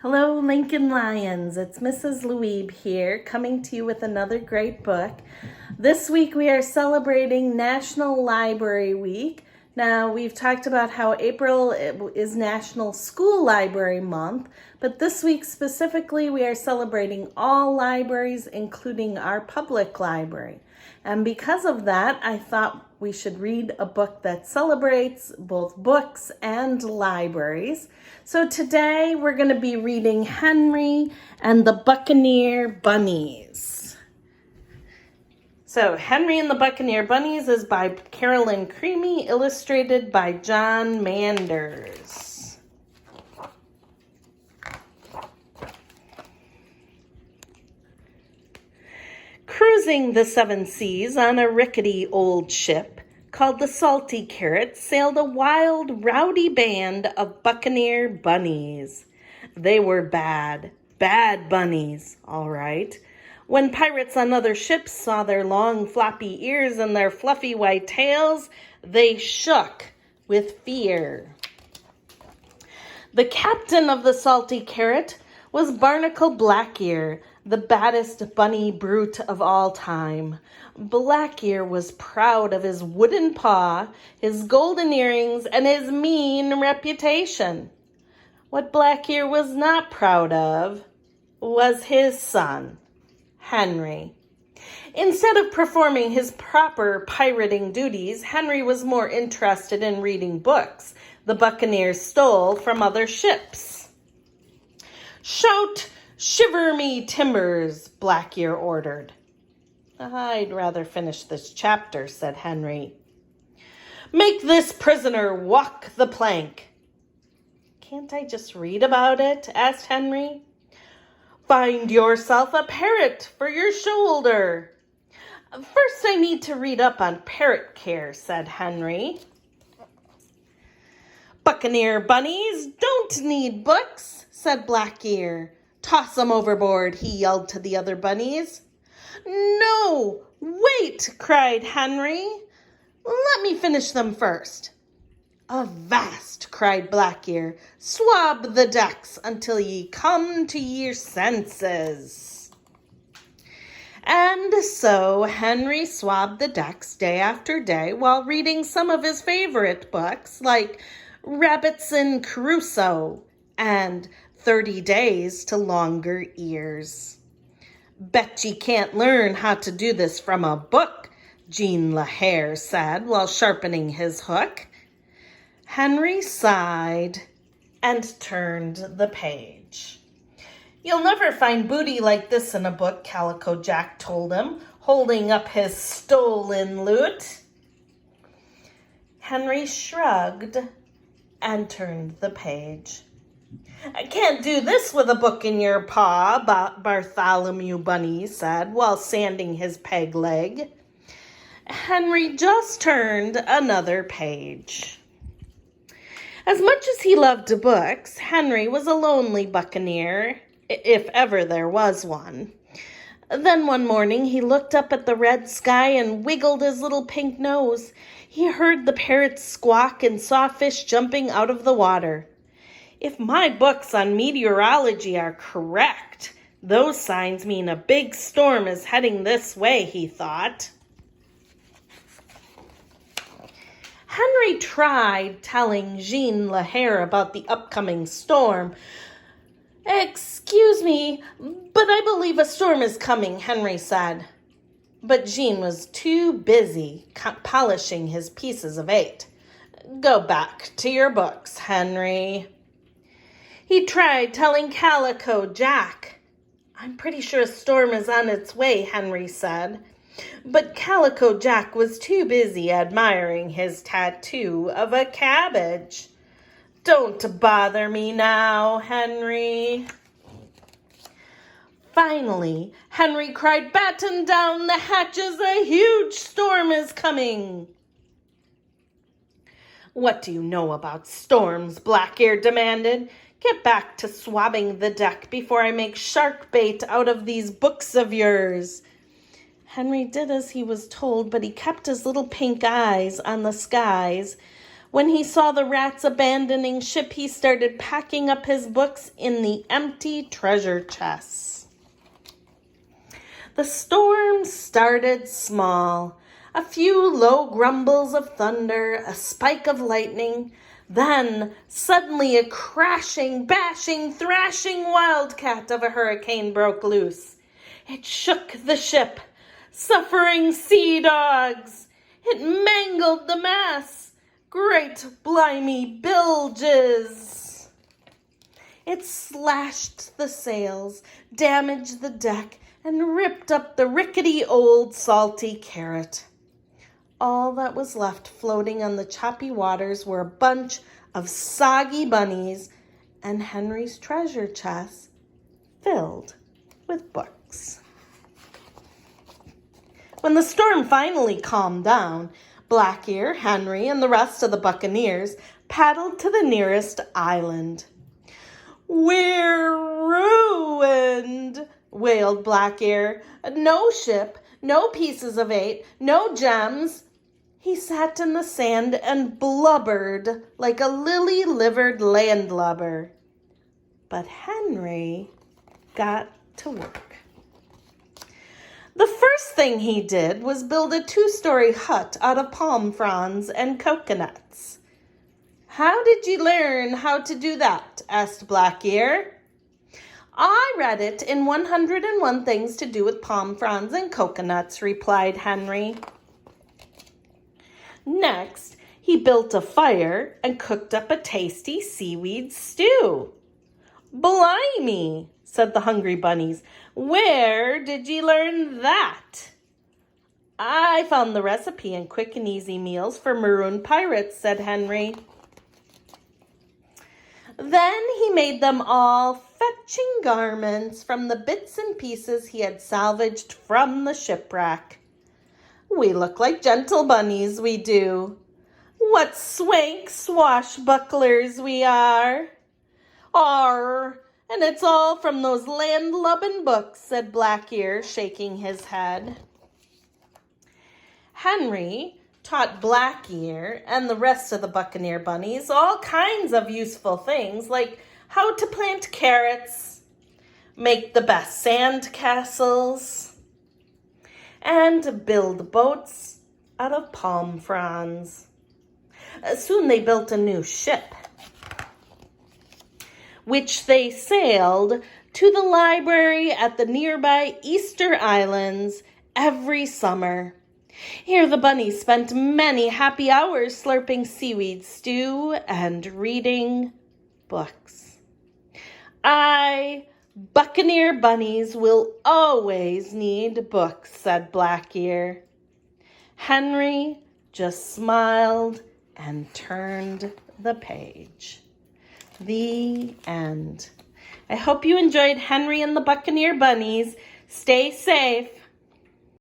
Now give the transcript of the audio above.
Hello, Lincoln Lions. It's Mrs. Luib here, coming to you with another great book. This week we are celebrating National Library Week. Now, we've talked about how April is National School Library Month, but this week specifically we are celebrating all libraries, including our public library. And because of that, I thought we should read a book that celebrates both books and libraries. So today we're going to be reading Henry and the Buccaneer Bunnies. So Henry and the Buccaneer Bunnies is by Carolyn Crimi, illustrated by John Manders. Cruising the seven seas on a rickety old ship called the Salty Carrot sailed a wild, rowdy band of Buccaneer Bunnies. They were bad bunnies, all right. When pirates on other ships saw their long floppy ears and their fluffy white tails, they shook with fear. The captain of the Salty Carrot was Barnacle Blackear, the baddest bunny brute of all time. Blackear was proud of his wooden paw, his golden earrings, and his mean reputation. What Blackear was not proud of was his son, Henry. Instead of performing his proper pirating duties, Henry was more interested in reading books the buccaneers stole from other ships. "Shout, shiver me timbers," Blackear ordered. "I'd rather finish this chapter," said Henry. "Make this prisoner walk the plank." "Can't I just read about it?" asked Henry. "Find yourself a parrot for your shoulder." "First I need to read up on parrot care," said Henry. "Buccaneer bunnies don't need books," said Blackear. "Toss 'em overboard," he yelled to the other bunnies. "No, wait," cried Henry. "Let me finish them first." "Avast," cried Blackear. "Swab the decks until ye come to your senses." And so Henry swabbed the decks day after day while reading some of his favorite books like Robinson Crusoe and 30 Days to Longer Ears. "Bet ye can't learn how to do this from a book," Jean La Hare said while sharpening his hook. Henry sighed and turned the page. "You'll never find booty like this in a book," Calico Jack told him, holding up his stolen loot. Henry shrugged and turned the page. "I can't do this with a book in your paw," Bartholomew Bunny said while sanding his peg leg. Henry just turned another page. As much as he loved books, Henry was a lonely buccaneer, if ever there was one. Then one morning he looked up at the red sky and wiggled his little pink nose. He heard the parrots squawk and saw fish jumping out of the water. "If my books on meteorology are correct, those signs mean a big storm is heading this way," he thought. Henry tried telling Jean La Hare about the upcoming storm. "Excuse me, but I believe a storm is coming," Henry said. But Jean was too busy polishing his pieces of 8. "Go back to your books, Henry." He tried telling Calico Jack. "I'm pretty sure a storm is on its way," Henry said. But Calico Jack was too busy admiring his tattoo of a cabbage. "Don't bother me now, Henry." Finally, Henry cried, "Batten down the hatches, a huge storm is coming." "What do you know about storms?" Blackear demanded. "Get back to swabbing the deck before I make shark bait out of these books of yours." Henry did as he was told, but he kept his little pink eyes on the skies When he saw the rats abandoning ship, he started packing up his books in the empty treasure chests. The storm started small. A few low grumbles of thunder, a spike of lightning, then suddenly a crashing, bashing, thrashing wildcat of a hurricane broke loose. It shook the ship. Suffering sea dogs. It mangled the masts. Great blimey bilges. It slashed the sails, damaged the deck, and ripped up the rickety old salty carrot. All that was left floating on the choppy waters were a bunch of soggy bunnies and Henry's treasure chest filled with books. When the storm finally calmed down, Blackear, Henry, and the rest of the Buccaneers paddled to the nearest island. "We're ruined," wailed Blackear. "No ship, no pieces of eight, no gems." He sat in the sand and blubbered like a lily-livered landlubber. But Henry got to work. The first thing he did was build a 2-story hut out of palm fronds and coconuts. "How did you learn how to do that?" asked Blackear. "I read it in 101 Things to Do with Palm Fronds and Coconuts," replied Henry. Next, he built a fire and cooked up a tasty seaweed stew. "Blimey," said the hungry bunnies. "Where did you learn that?" "I found the recipe in Quick and Easy Meals for Maroon Pirates," said Henry. Then he made them all fetching garments from the bits and pieces he had salvaged from the shipwreck. "We look like gentle bunnies, we do. What swank swashbucklers we are." "Arr, and it's all from those landlubbin' books," said Blackear, shaking his head. Henry taught Blackear and the rest of the Buccaneer Bunnies all kinds of useful things, like how to plant carrots, make the best sand castles, and build boats out of palm fronds. Soon they built a new ship, which they sailed to the library at the nearby Easter Islands every summer. Here the bunnies spent many happy hours slurping seaweed stew and reading books. Buccaneer bunnies will always need books," said Blackear. Henry just smiled and turned the page. The end. I hope you enjoyed Henry and the Buccaneer Bunnies. Stay safe.